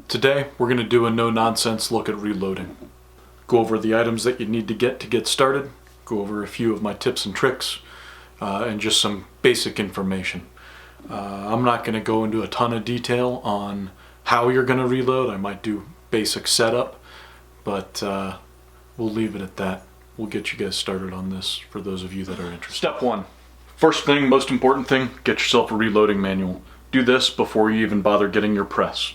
Today, we're going to do a no-nonsense look at reloading. Go over the items that you need to get started, go over a few of my tips and tricks, and just some basic information. I'm not going to go into a ton of detail on how you're going to reload. I might do basic setup, but we'll leave it at that. We'll get you guys started on this for those of you that are interested. Step one. First thing, most important thing, get yourself a reloading manual. Do this before you even bother getting your press.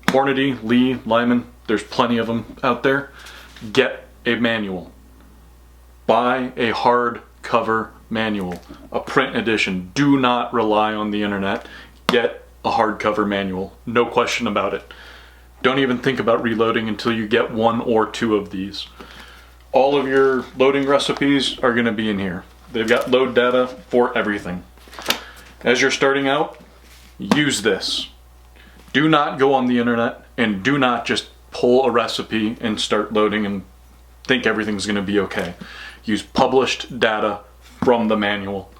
Hornady, Lee, Lyman, there's plenty of them out there. Get a manual. Buy a hardcover manual, a print edition. Do not rely on the internet. Get a hardcover manual, no question about it. Don't even think about reloading until you get one or two of these. All of your loading recipes are going to be in here. They've got load data for everything. As you're starting out, use this. Do not go on the internet and do not just pull a recipe and start loading and think everything's going to be okay. Use published data from the manual.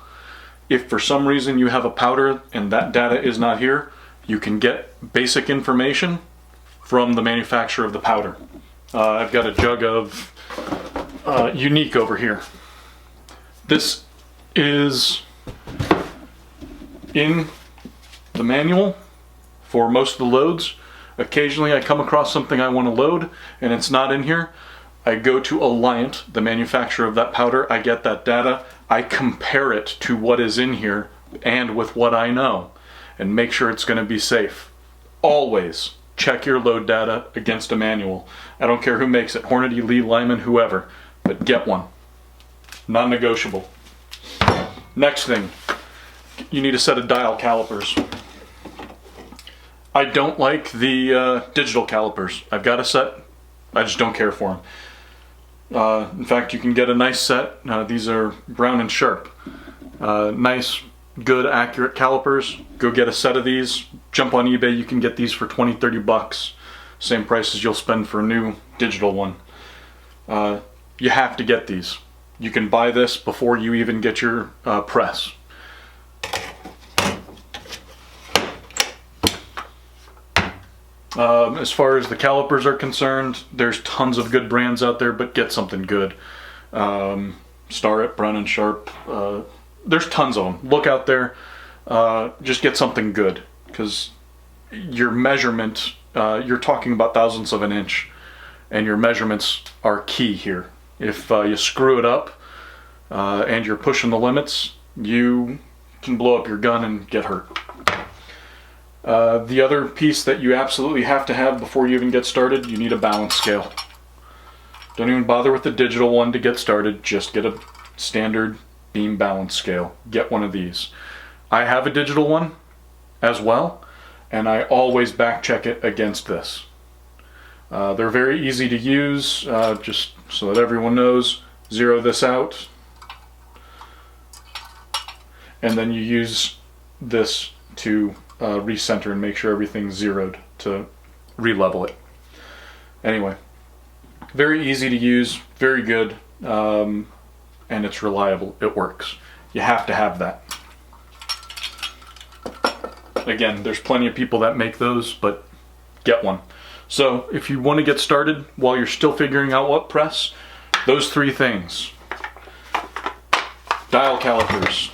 If for some reason you have a powder and that data is not here, you can get basic information from the manufacturer of the powder. I've got a jug of Unique over here. This is in the manual for most of the loads. Occasionally I come across something I want to load and it's not in here. I go to Alliant, the manufacturer of that powder, I get that data, I compare it to what is in here and with what I know and make sure it's going to be safe. Always check your load data against a manual. I don't care who makes it, Hornady, Lee, Lyman, whoever, but get one. Non-negotiable. Next thing, you need a set of dial calipers. I don't like the digital calipers. I've got a set, I just don't care for them. In fact, you can get a nice set. These are Brown & Sharpe. Nice, good, accurate calipers. Go get a set of these. Jump on eBay, you can get these for 20, 30 bucks. Same price as you'll spend for a new digital one. You have to get these. You can buy this before you even get your press. As far as the calipers are concerned, there's tons of good brands out there, but get something good. Starrett, Brown & Sharpe, there's tons of them. Look out there, just get something good, because your measurement, you're talking about thousandths of an inch, and your measurements are key here. If you screw it up and you're pushing the limits, you can blow up your gun and get hurt. The other piece that you absolutely have to have before you even get started, you need a balance scale. Don't even bother with the digital one to get started, just get a standard beam balance scale. Get one of these. I have a digital one as well, and I always back check it against this. They're very easy to use, just so that everyone knows. Zero this out, and then you use this to recenter and make sure everything's zeroed to re-level it. Anyway, very easy to use, very good, and it's reliable. It works. You have to have that. Again, there's plenty of people that make those, but get one. So if you want to get started while you're still figuring out what press, those three things: dial calipers,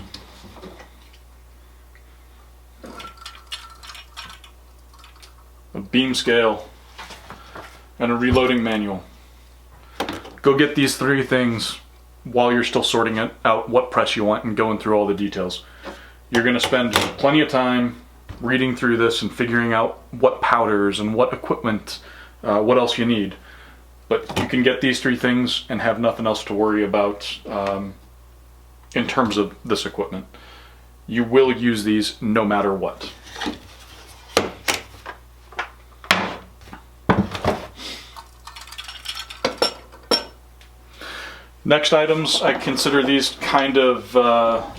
a beam scale, and a reloading manual. Go get these three things while you're still sorting out what press you want and going through all the details. You're going to spend plenty of time reading through this and figuring out what powders and what equipment, what else you need. But you can get these three things and have nothing else to worry about in terms of this equipment. You will use these no matter what. Next items, I consider these kind of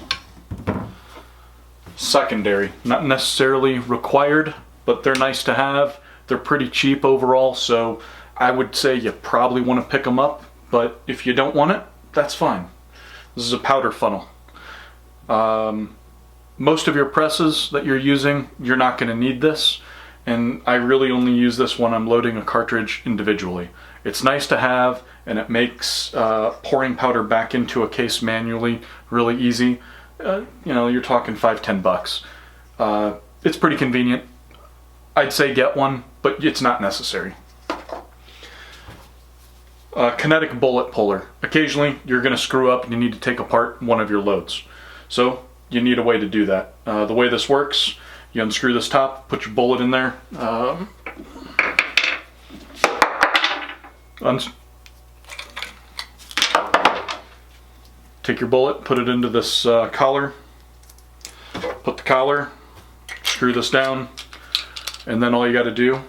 secondary. Not necessarily required, but they're nice to have. They're pretty cheap overall, so I would say you probably want to pick them up, but if you don't want it, that's fine. This is a powder funnel. Most of your presses that you're using, you're not going to need this. and I really only use this when I'm loading a cartridge individually. It's nice to have, and it makes pouring powder back into a case manually really easy. You know, you're talking $5–10. It's pretty convenient. I'd say get one, but it's not necessary. Kinetic bullet puller. Occasionally you're going to screw up and you need to take apart one of your loads. So you need a way to do that. The way this works, you unscrew this top, put your bullet in there. Take your bullet, put it into this collar, put the collar, screw this down, and then all you got to do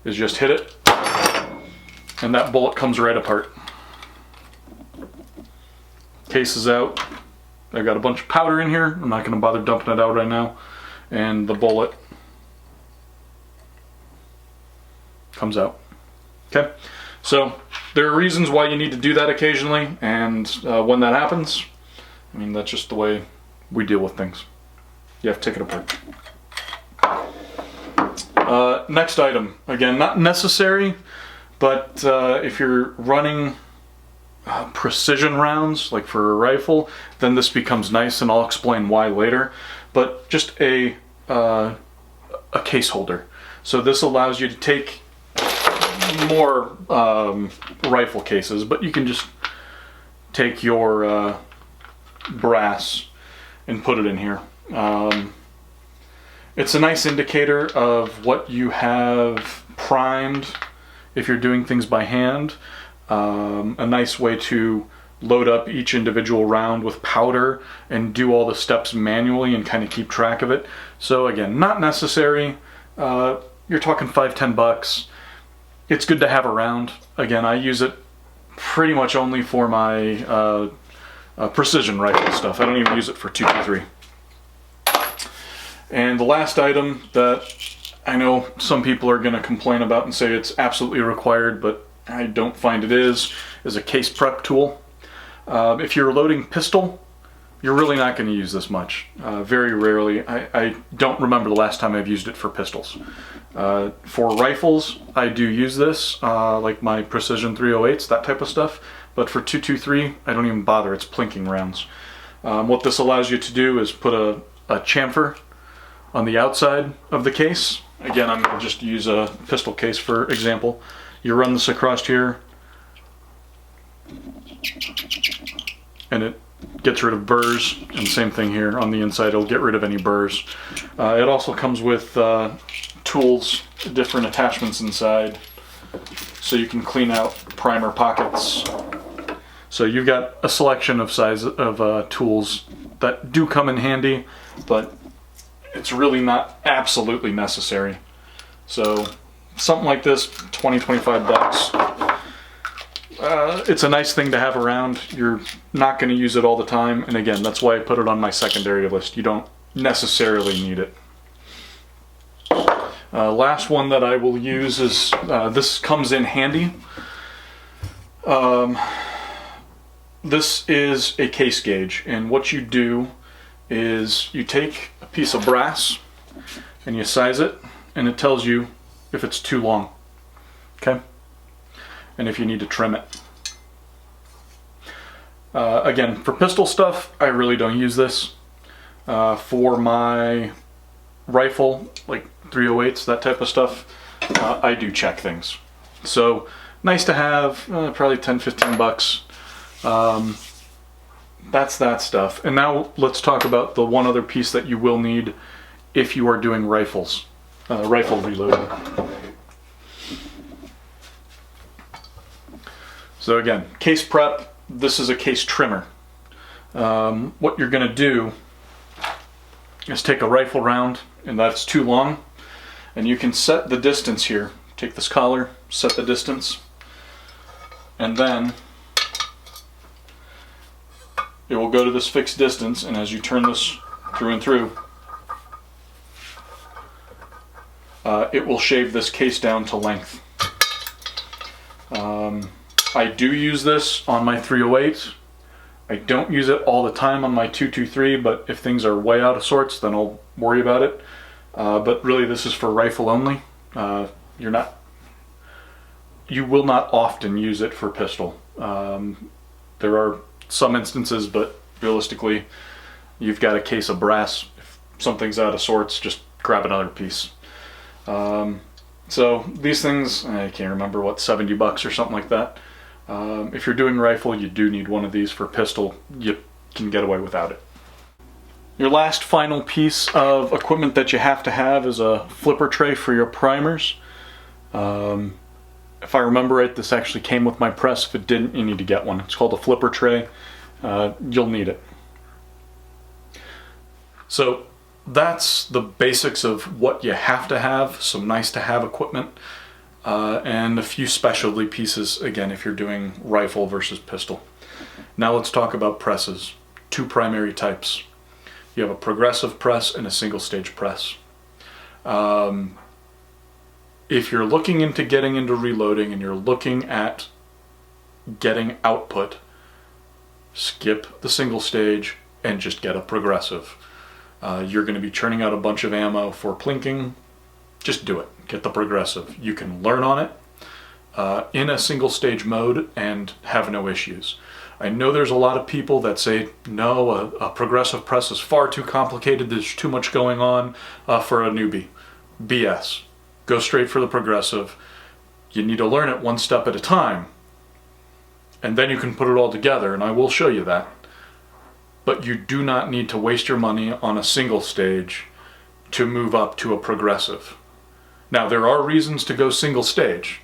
is just hit it, and that bullet comes right apart. Case is out. I've got a bunch of powder in here. I'm not going to bother dumping it out right now. And the bullet comes out. Okay, so there are reasons why you need to do that occasionally, and when that happens, I mean, that's just the way we deal with things. You have to take it apart. Next item, again, not necessary, but if you're running precision rounds, like for a rifle, then this becomes nice, and I'll explain why later. But just a case holder. So this allows you to take more rifle cases, but you can just take your brass and put it in here. It's a nice indicator of what you have primed if you're doing things by hand. A nice way to load up each individual round with powder and do all the steps manually and kind of keep track of it. So again, not necessary. You're talking $5–10. It's good to have around. Again, I use it pretty much only for my precision rifle stuff. I don't even use it for 223. And the last item that I know some people are going to complain about and say it's absolutely required, but I don't find it is a case prep tool. If you're loading pistol, you're really not going to use this much. Very rarely. I don't remember the last time I've used it for pistols. For rifles, I do use this, like my Precision 308s, that type of stuff. But for 223, I don't even bother. It's plinking rounds. What this allows you to do is put a chamfer on the outside of the case. Again, I'm going to just use a pistol case for example. You run this across here, and it gets rid of burrs, and same thing here on the inside, it'll get rid of any burrs. It also comes with tools, different attachments inside, so you can clean out primer pockets. So you've got a selection of size of tools that do come in handy, but it's really not absolutely necessary. So something like this, $20–25. It's a nice thing to have around. You're not going to use it all the time, and again, that's why I put it on my secondary list. You don't necessarily need it. Last one that I will use is, this comes in handy. This is a case gauge, and what you do is you take a piece of brass and you size it, and it tells you if it's too long, okay, and if you need to trim it. Again, for pistol stuff, I really don't use this. For my rifle, like 308s, that type of stuff, I do check things. So nice to have, probably $10–15. That's that stuff. And now let's talk about the one other piece that you will need if you are doing rifles, rifle reloading. So again, case prep, this is a case trimmer. What you're going to do is take a rifle round, and that's too long, and you can set the distance here. Take this collar, set the distance, and then it will go to this fixed distance, and as you turn this through and through, it will shave this case down to length. I do use this on my 308. I don't use it all the time on my 223, but if things are way out of sorts, then I'll worry about it. But really, this is for rifle only. You will not often use it for pistol. There are some instances, but realistically, you've got a case of brass. If something's out of sorts, just grab another piece. So these things, I can't remember what, $70 or something like that. If you're doing rifle, you do need one of these. For pistol, you can get away without it. Your last final piece of equipment that you have to have is a flipper tray for your primers. If I remember right, this actually came with my press. If it didn't, you need to get one. It's called a flipper tray. You'll need it. So that's the basics of what you have to have, some nice to have equipment, and a few specialty pieces, again, if you're doing rifle versus pistol. Now let's talk about presses. Two primary types. You have a progressive press and a single stage press. If you're looking into getting into reloading and you're looking at getting output, skip the single stage and just get a progressive. You're going to be churning out a bunch of ammo for plinking. Just do it. Get the progressive. You can learn on it in a single stage mode and have no issues. I know there's a lot of people that say, no, a progressive press is far too complicated, there's too much going on for a newbie. BS. Go straight for the progressive. You need to learn it one step at a time, and then you can put it all together, and I will show you that. But you do not need to waste your money on a single stage to move up to a progressive. Now, there are reasons to go single stage.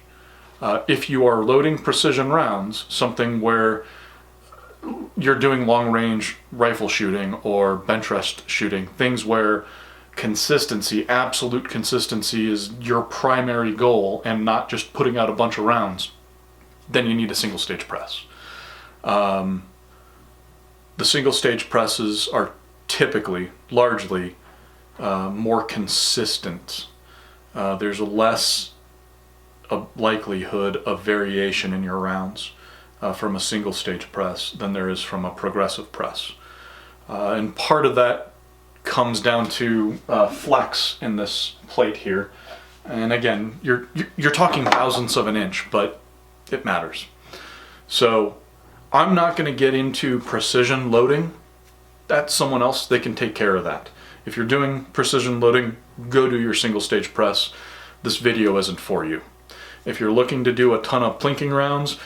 If you are loading precision rounds, something where you're doing long range rifle shooting or bench rest shooting, things where consistency, absolute consistency is your primary goal and not just putting out a bunch of rounds, then you need a single stage press. The single stage presses are typically, largely, more consistent. There's less a likelihood of variation in your rounds from a single stage press than there is from a progressive press. And part of that comes down to flex in this plate here. And again, you're talking thousandths of an inch, but it matters. So I'm not going to get into precision loading. That's someone else. They can take care of that. If you're doing precision loading, go do your single stage press. This video isn't for you. If you're looking to do a ton of plinking rounds,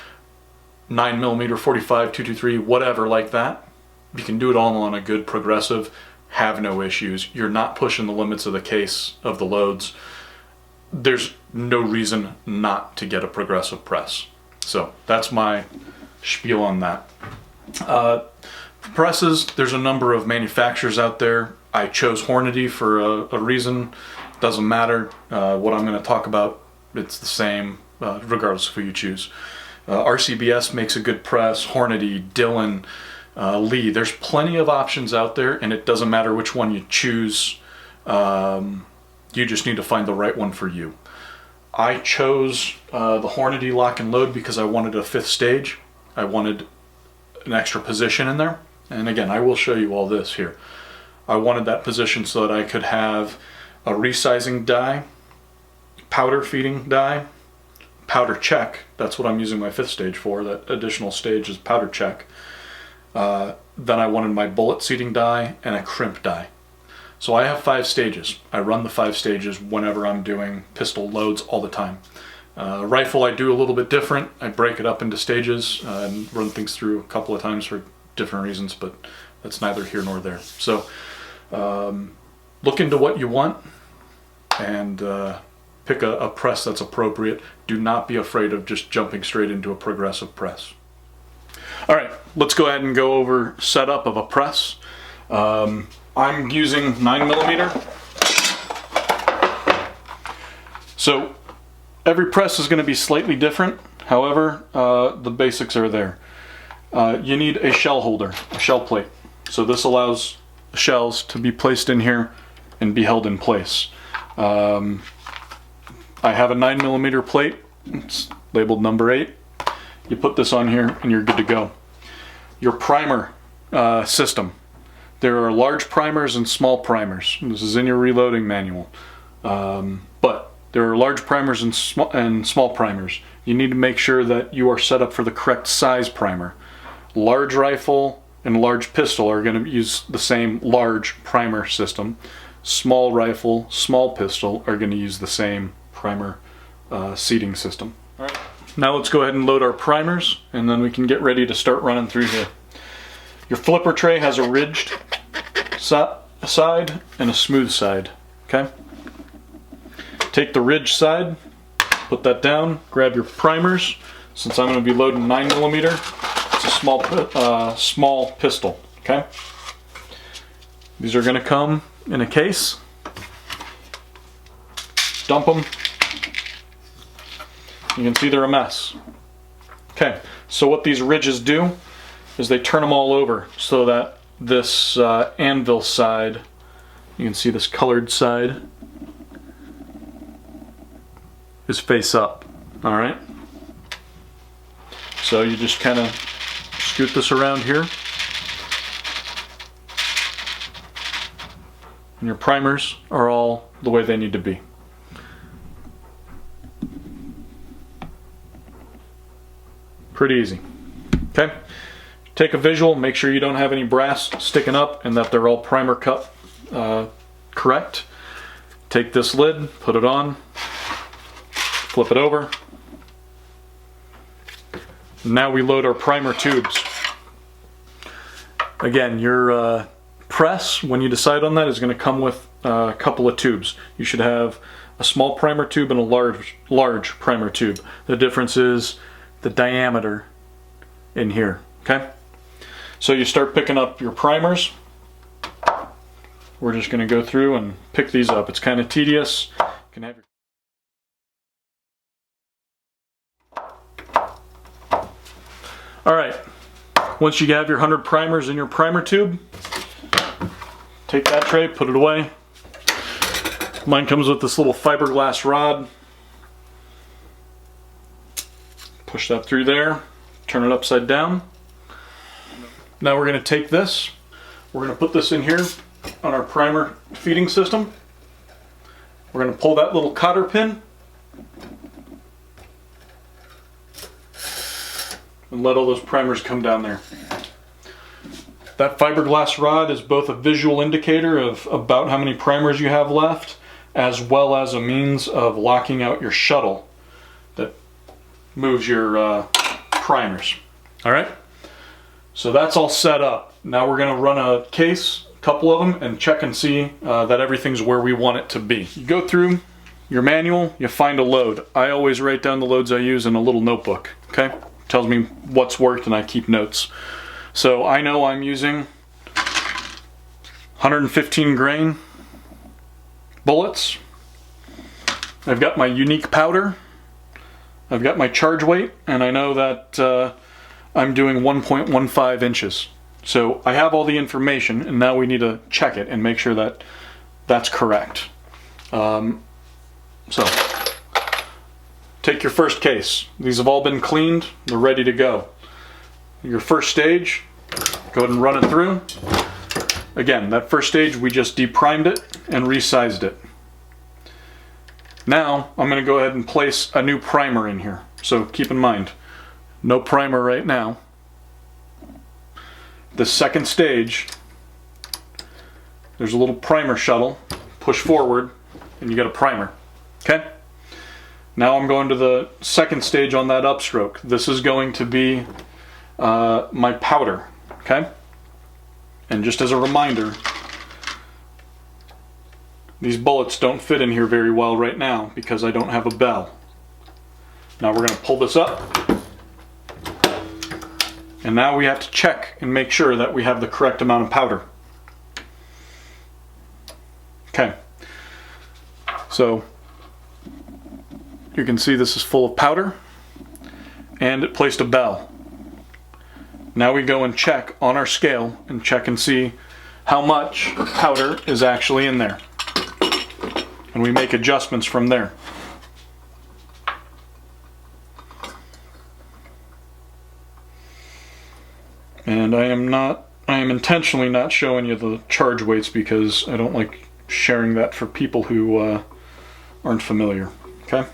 9mm, 45, 223, whatever like that, you can do it all on a good progressive. Have no issues. You're not pushing the limits of the case of the loads. There's no reason not to get a progressive press. So that's my spiel on that. Presses, there's a number of manufacturers out there. I chose Hornady for a reason. Doesn't matter what I'm going to talk about. It's the same regardless of who you choose. RCBS makes a good press. Hornady, Dillon, Lee. There's plenty of options out there, and it doesn't matter which one you choose. You just need to find the right one for you. I chose the Hornady lock and load because I wanted a fifth stage. I wanted an extra position in there. And again, I will show you all this here. I wanted that position so that I could have a resizing die, powder feeding die, powder check. That's what I'm using my fifth stage for. That additional stage is powder check. Then I wanted my bullet seating die and a crimp die. So I have 5 stages. I run the 5 stages whenever I'm doing pistol loads all the time. Rifle I do a little bit different. I break it up into stages and run things through a couple of times for different reasons, but that's neither here nor there. So look into what you want and pick a press that's appropriate. Do not be afraid of just jumping straight into a progressive press. All right, let's go ahead and go over setup of a press. I'm using 9mm. So every press is going to be slightly different. However, the basics are there. You need a shell holder, a shell plate. So this allows shells to be placed in here and be held in place. I have a 9mm plate. It's labeled number 8. You put this on here and you're good to go. Your primer system. There are large primers and small primers. This is in your reloading manual. But There are large primers and small primers. You need to make sure that you are set up for the correct size primer. Large rifle and large pistol are going to use the same large primer system. Small rifle, small pistol are going to use the same primer seating system. All right. Now let's go ahead and load our primers, and then we can get ready to start running through here. Your flipper tray has a ridged side and a smooth side. Okay. Take the ridged side, put that down, grab your primers. Since I'm going to be loading 9mm, it's a small pistol. Okay. These are going to come in a case. Dump them. You can see they're a mess. Okay, so what these ridges do is they turn them all over so that this anvil side, you can see this colored side, is face up. All right. So you just kind of scoot this around here, and your primers are all the way they need to be. Pretty easy. Okay. Take a visual, make sure you don't have any brass sticking up and that they're all primer cut correct. Take this lid, put it on, flip it over. Now we load our primer tubes. Again, your press, when you decide on that, is going to come with a couple of tubes. You should have a small primer tube and a large primer tube. The difference is the diameter in here. Okay, so you start picking up your primers. We're just going to go through and pick these up. It's kind of tedious. You can have your... All right, once you have your 100 primers in your primer tube, take that tray, put it away. Mine comes with this little fiberglass rod. Push that through there, turn it upside down. Now we're going to take this, we're going to put this in here on our primer feeding system. We're going to pull that little cotter pin and let all those primers come down there. That fiberglass rod is both a visual indicator of about how many primers you have left, as well as a means of locking out your shuttle that moves your primers. All right, so that's all set up. Now we're going to run a case, a couple of them, and check and see that everything's where we want it to be. You go through your manual, you find a load. I always write down the loads I use in a little notebook. Okay, tells me what's worked and I keep notes. So I know I'm using 115 grain bullets. I've got my unique powder. I've got my charge weight, and I know that I'm doing 1.15 inches. So I have all the information, and now we need to check it and make sure that that's correct. So take your first case. These have all been cleaned. They're ready to go. Your first stage, go ahead and run it through. Again, that first stage, we just deprimed it and resized it. Now, I'm going to go ahead and place a new primer in here. So keep in mind, no primer right now. The second stage, there's a little primer shuttle. Push forward, and you get a primer. Okay? Now I'm going to the second stage on that upstroke. This is going to be my powder. Okay? And just as a reminder, these bullets don't fit in here very well right now because I don't have a bell. Now we're going to pull this up. And now we have to check and make sure that we have the correct amount of powder. Okay. So you can see this is full of powder and it placed a bell. Now we go and check on our scale and check and see how much powder is actually in there. And we make adjustments from there. And I am intentionally not showing you the charge weights because I don't like sharing that for people who aren't familiar. Okay?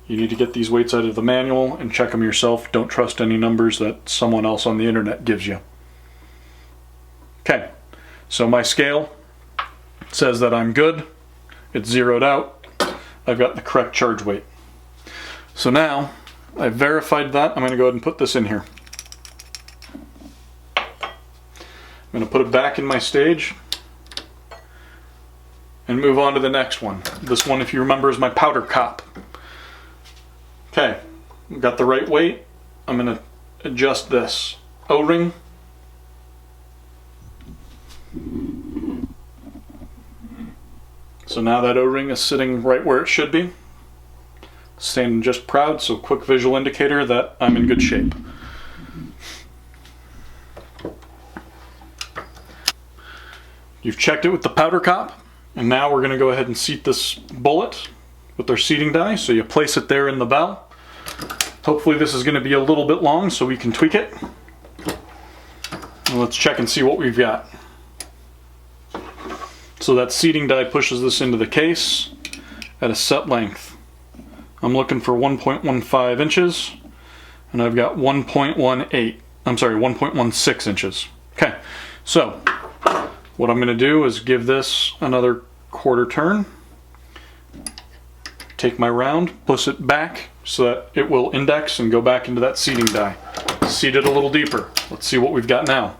You need to get these weights out of the manual and check them yourself. Don't trust any numbers that someone else on the internet gives you. Okay, so my scale says that I'm good. It's zeroed out. I've got the correct charge weight. So now I've verified that. I'm going to go ahead and put this in here. I'm going to put it back in my stage and move on to the next one. This one, if you remember, is my powder cop. Okay, got the right weight. I'm going to adjust this O-ring. So now that O-ring is sitting right where it should be. Standing just proud, so quick visual indicator that I'm in good shape. You've checked it with the powder cop, and now we're going to go ahead and seat this bullet with our seating die. So you place it there in the bell. Hopefully this is going to be a little bit long so we can tweak it. And let's check and see what we've got. So that seating die pushes this into the case at a set length. I'm looking for 1.15 inches, and I've got 1.16 inches. Okay, so what I'm going to do is give this another quarter turn, take my round, push it back so that it will index and go back into that seating die. Seat it a little deeper. Let's see what we've got now.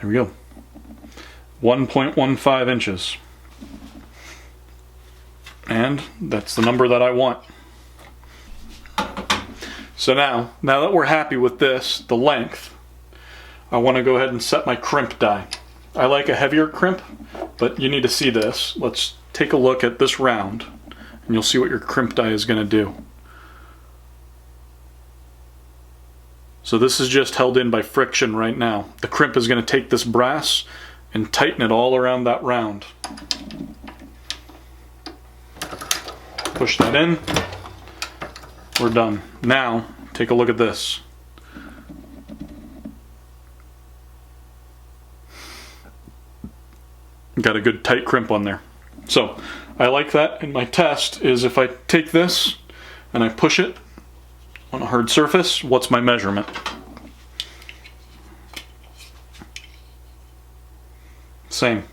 There we go. 1.15 inches. And that's the number that I want. So now that we're happy with this, the length, I want to go ahead and set my crimp die. I like a heavier crimp, but you need to see this. Let's take a look at this round, and you'll see what your crimp die is going to do. So this is just held in by friction right now. The crimp is going to take this brass and tighten it all around that round. Push that in. We're done. Now, take a look at this. Got a good tight crimp on there. So, I like that, and my test is if I take this and I push it on a hard surface, what's my measurement? Same.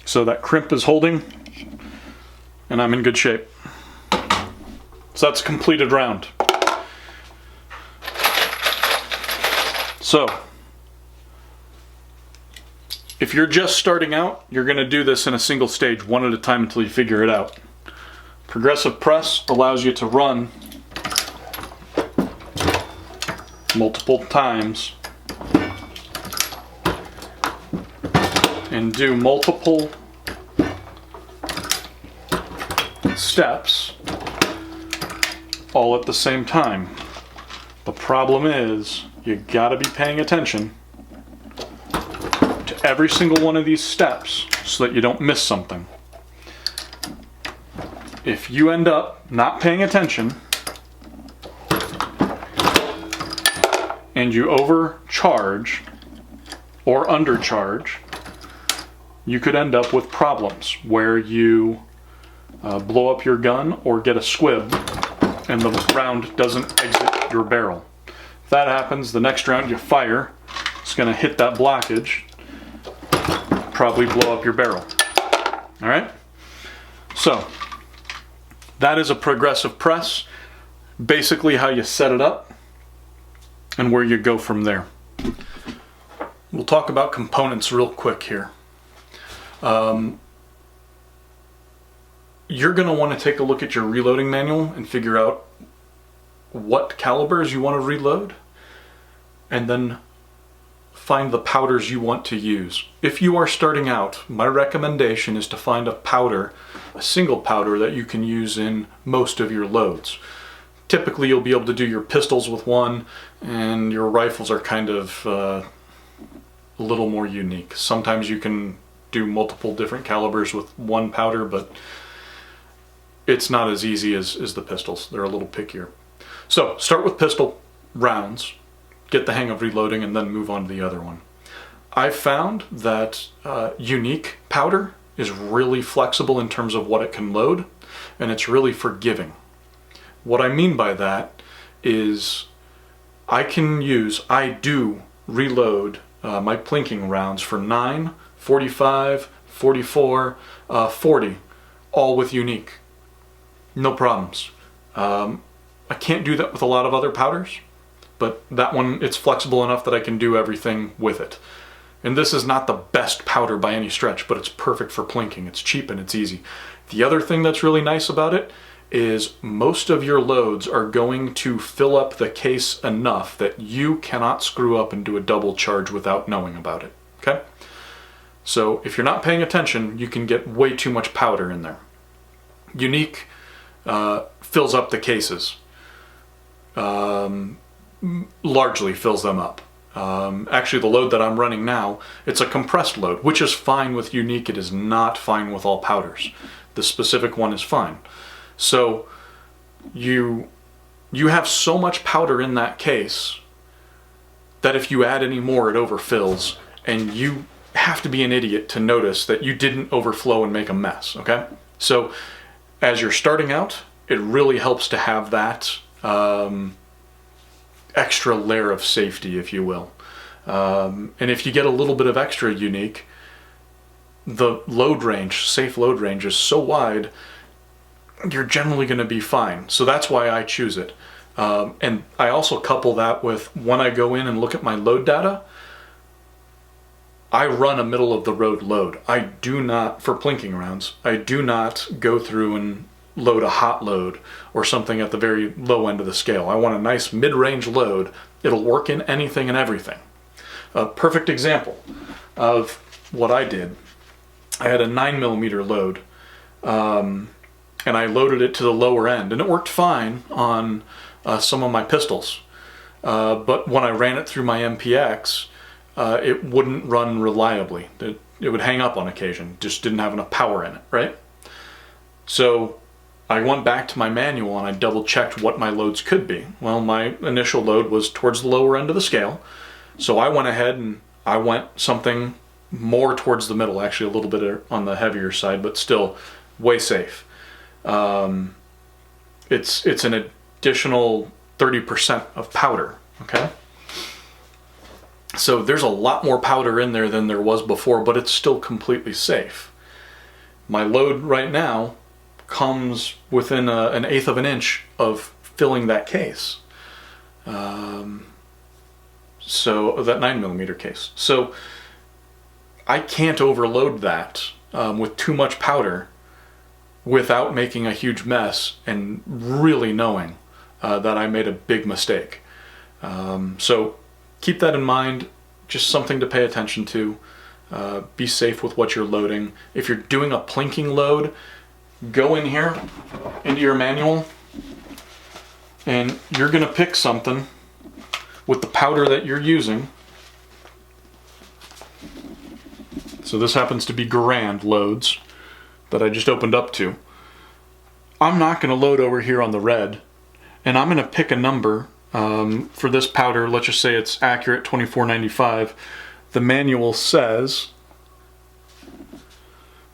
So that crimp is holding, and I'm in good shape. So that's a completed round. So, if you're just starting out, you're going to do this in a single stage, one at a time until you figure it out. Progressive press allows you to run multiple times and do multiple steps all at the same time. The problem is you gotta be paying attention to every single one of these steps so that you don't miss something. If you end up not paying attention and you overcharge or undercharge, you could end up with problems where you blow up your gun or get a squib and the round doesn't exit your barrel. If that happens, the next round you fire, it's going to hit that blockage, probably blow up your barrel. All right? So, that is a progressive press, basically how you set it up and where you go from there. We'll talk about components real quick here. You're going to want to take a look at your reloading manual and figure out what calibers you want to reload, and then find the powders you want to use. If you are starting out, my recommendation is to find a powder, a single powder that you can use in most of your loads. Typically you'll be able to do your pistols with one, and your rifles are kind of a little more unique. Sometimes you can do multiple different calibers with one powder, but it's not as easy as the pistols. They're a little pickier. So start with pistol rounds. get the hang of reloading, and then move on to the other one. I've found that Unique powder is really flexible in terms of what it can load, and it's really forgiving. What I mean by that is I do reload my plinking rounds for 9, 45, 44, 40, all with Unique. No problems. I can't do that with a lot of other powders, but that one, it's flexible enough that I can do everything with it. And this is not the best powder by any stretch, but it's perfect for plinking. It's cheap and it's easy. The other thing that's really nice about it is most of your loads are going to fill up the case enough that you cannot screw up and do a double charge without knowing about it, okay? So if you're not paying attention, you can get way too much powder in there. Unique fills up the cases. Largely fills them up. Actually, the load that I'm running now, it's a compressed load, which is fine with Unique. It is not fine with all powders. The specific one is fine. So you have so much powder in that case that if you add any more, it overfills, and you have to be an idiot to notice that you didn't overflow and make a mess, okay? So as you're starting out, it really helps to have that extra layer of safety, if you will. And if you get a little bit of extra Unique, the load range, safe load range, is so wide, you're generally going to be fine. So that's why I choose it. And I also couple that with, when I go in and look at my load data, I run a middle of the road load. I do not, for plinking rounds, I do not go through and load a hot load or something at the very low end of the scale. I want a nice mid-range load. It'll work in anything and everything. A perfect example of what I did, I had a 9mm load, and I loaded it to the lower end, and it worked fine on some of my pistols. But when I ran it through my MPX, it wouldn't run reliably. It would hang up on occasion, just didn't have enough power in it, right? So I went back to my manual and I double checked what my loads could be. Well, my initial load was towards the lower end of the scale, so I went ahead and I went something more towards the middle, actually a little bit on the heavier side, but still way safe. It's an additional 30% of powder, okay? So there's a lot more powder in there than there was before, but it's still completely safe. My load right now comes within an eighth of an inch of filling that case. So that 9mm case. So I can't overload that with too much powder without making a huge mess and really knowing that I made a big mistake. So keep that in mind, just something to pay attention to. Be safe with what you're loading. If you're doing a plinking load, go in here into your manual and you're going to pick something with the powder that you're using. So this happens to be Garand loads that I just opened up to. I'm not going to load over here on the red, and I'm going to pick a number for this powder. Let's just say it's accurate 2495. The manual says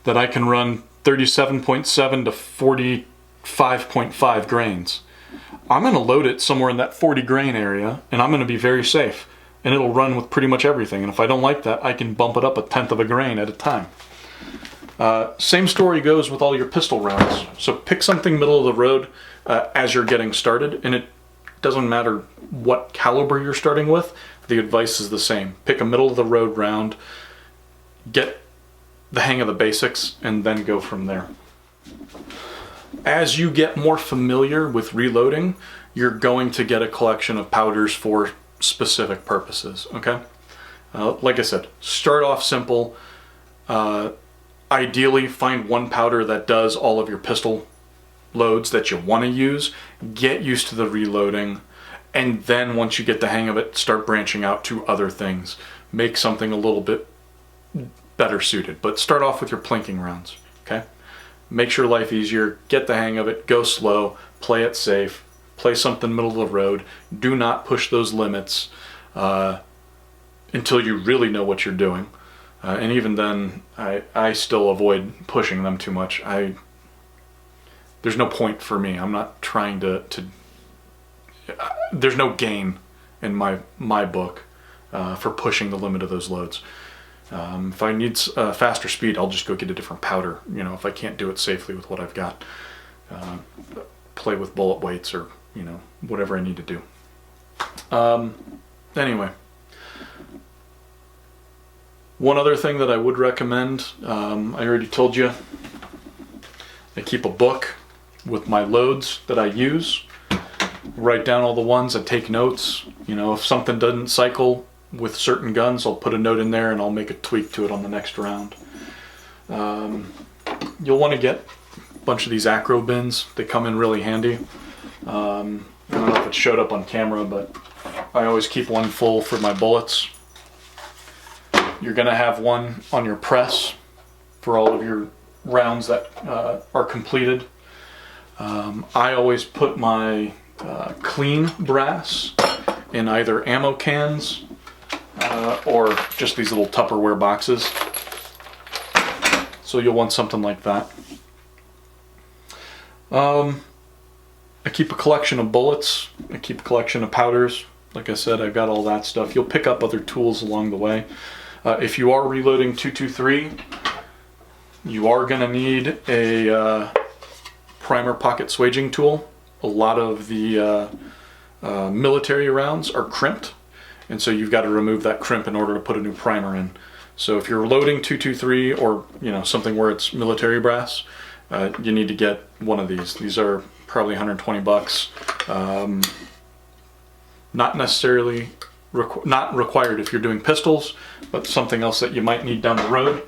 that I can run 37.7 to 45.5 grains. I'm going to load it somewhere in that 40 grain area, and I'm going to be very safe, and it'll run with pretty much everything. And if I don't like that, I can bump it up 1/10 of a grain at a time. Same story goes with all your pistol rounds. So pick something middle of the road as you're getting started, and it doesn't matter what caliber you're starting with, the advice is the same. Pick a middle of the road round, get the hang of the basics, and then go from there. As you get more familiar with reloading, you're going to get a collection of powders for specific purposes, okay? Like I said, start off simple. Ideally, find one powder that does all of your pistol loads that you want to use. Get used to the reloading, and then once you get the hang of it, start branching out to other things. Make something a little bit better suited, but start off with your plinking rounds, okay? Makes your life easier, get the hang of it, go slow, play it safe, play something middle of the road, do not push those limits. until you really know what you're doing. And even then, I still avoid pushing them too much. There's no point for me. I'm not trying to there's no gain in my book for pushing the limit of those loads. If I need faster speed, I'll just go get a different powder. You know, if I can't do it safely with what I've got, play with bullet weights or, you know, whatever I need to do. Anyway, one other thing that I would recommend, I already told you, I keep a book with my loads that I use. Write down all the ones, I take notes. You know, if something doesn't cycle with certain guns, I'll put a note in there and I'll make a tweak to it on the next round. You'll want to get a bunch of these acro bins. They come in really handy. I don't know if it showed up on camera, but I always keep one full for my bullets. You're going to have one on your press for all of your rounds that are completed. I always put my clean brass in either ammo cans or just these little Tupperware boxes. So you'll want something like that. I keep a collection of bullets. I keep a collection of powders. Like I said, I've got all that stuff. You'll pick up other tools along the way. If you are reloading .223, you are going to need a primer pocket swaging tool. A lot of the military rounds are crimped, and so you've got to remove that crimp in order to put a new primer in. So if you're loading .223 or, you know, something where it's military brass, you need to get one of these. These are probably 120 bucks. Not necessarily not required if you're doing pistols, but something else that you might need down the road.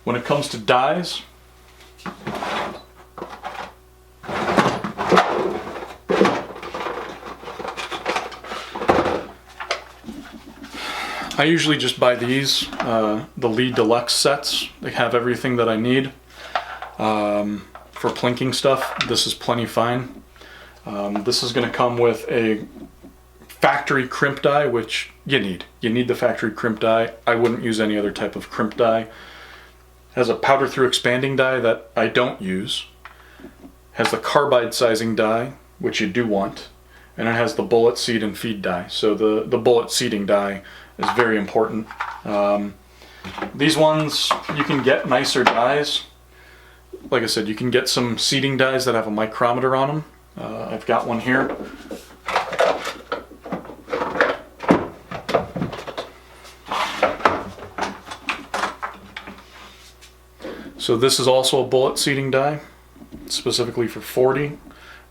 When it comes to dies, I usually just buy these, the Lee Deluxe sets. They have everything that I need. For plinking stuff, this is plenty fine. This is going to come with a factory crimp die, which you need. You need the factory crimp die. I wouldn't use any other type of crimp die. Has a powder through expanding die that I don't use. Has the carbide sizing die, which you do want. And it has the bullet seed and feed die. So the bullet seeding die is very important. These ones, you can get nicer dies. Like I said, you can get some seeding dies that have a micrometer on them. I've got one here. So this is also a bullet seeding die, specifically for 40.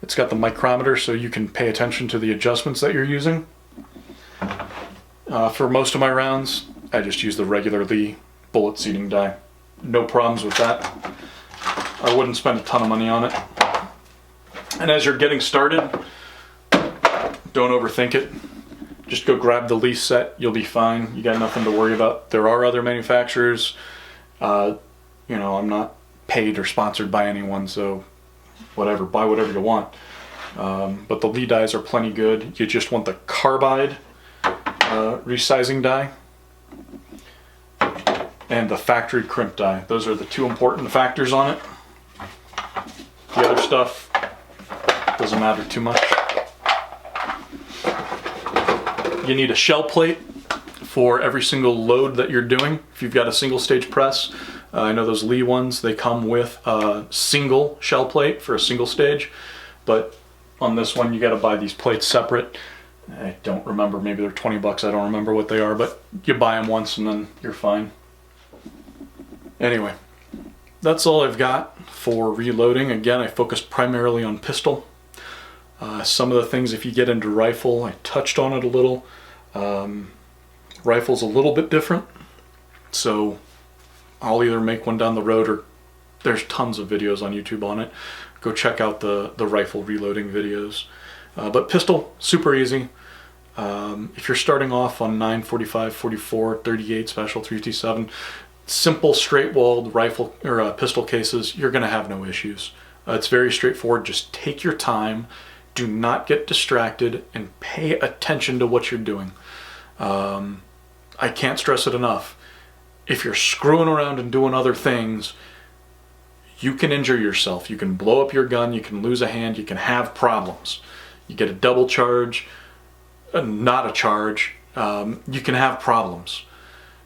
It's got the micrometer so you can pay attention to the adjustments that you're using. For most of my rounds, I just use the regular Lee bullet seeding die. No problems with that. I wouldn't spend a ton of money on it. And as you're getting started, don't overthink it. Just go grab the Lee set, you'll be fine. You got nothing to worry about. There are other manufacturers. You know, I'm not paid or sponsored by anyone, so whatever, buy whatever you want. But the Lee dies are plenty good. You just want the carbide resizing die and the factory crimp die. Those are the two important factors on it. The other stuff doesn't matter too much. You need a shell plate for every single load that you're doing. If you've got a single stage press, I know those Lee ones, they come with a single shell plate for a single stage, but on this one you got to buy these plates separate. I don't remember, maybe they're 20 bucks, I don't remember what they are, but you buy them once and then you're fine. Anyway, that's all I've got for reloading. Again, I focused primarily on pistol. Some of the things, if you get into rifle, I touched on it a little. Rifle's a little bit different, so I'll either make one down the road, or there's tons of videos on YouTube on it. Go check out the rifle reloading videos. But pistol, super easy. If you're starting off on 945, 44, 38 special 357, simple straight-walled rifle or pistol cases, you're going to have no issues. It's very straightforward. Just take your time, do not get distracted, and pay attention to what you're doing. I can't stress it enough. If you're screwing around and doing other things, you can injure yourself. You can blow up your gun, you can lose a hand, you can have problems. You get a double charge, not a charge, you can have problems.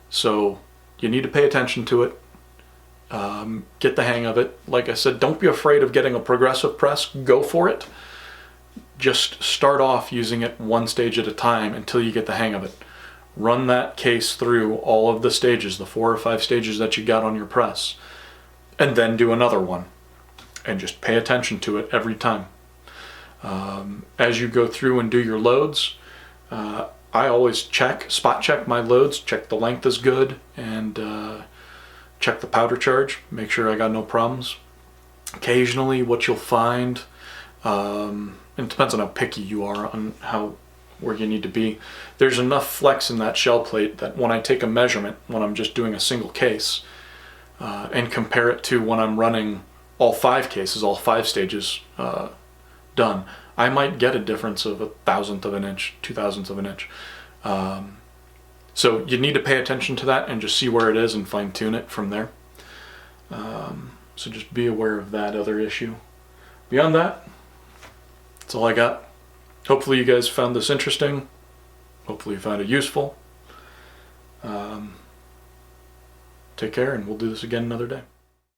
So you need to pay attention to it, get the hang of it. Like I said, don't be afraid of getting a progressive press, go for it. Just start off using it one stage at a time until you get the hang of it. Run that case through all of the stages, the 4 or 5 stages that you got on your press, and then do another one. And just pay attention to it every time. As you go through and do your loads, I always spot check my loads, check the length is good, and check the powder charge, make sure I got no problems. Occasionally what you'll find, it depends on how picky you are on where you need to be. There's enough flex in that shell plate that when I take a measurement, when I'm just doing a single case, and compare it to when I'm running all 5 cases, all 5 stages done, I might get a difference of 1/1000th of an inch, 2/1000ths of an inch. So you need to pay attention to that and just see where it is and fine tune it from there. So just be aware of that other issue. Beyond that, that's all I got. Hopefully you guys found this interesting. Hopefully you found it useful. Take care, and we'll do this again another day.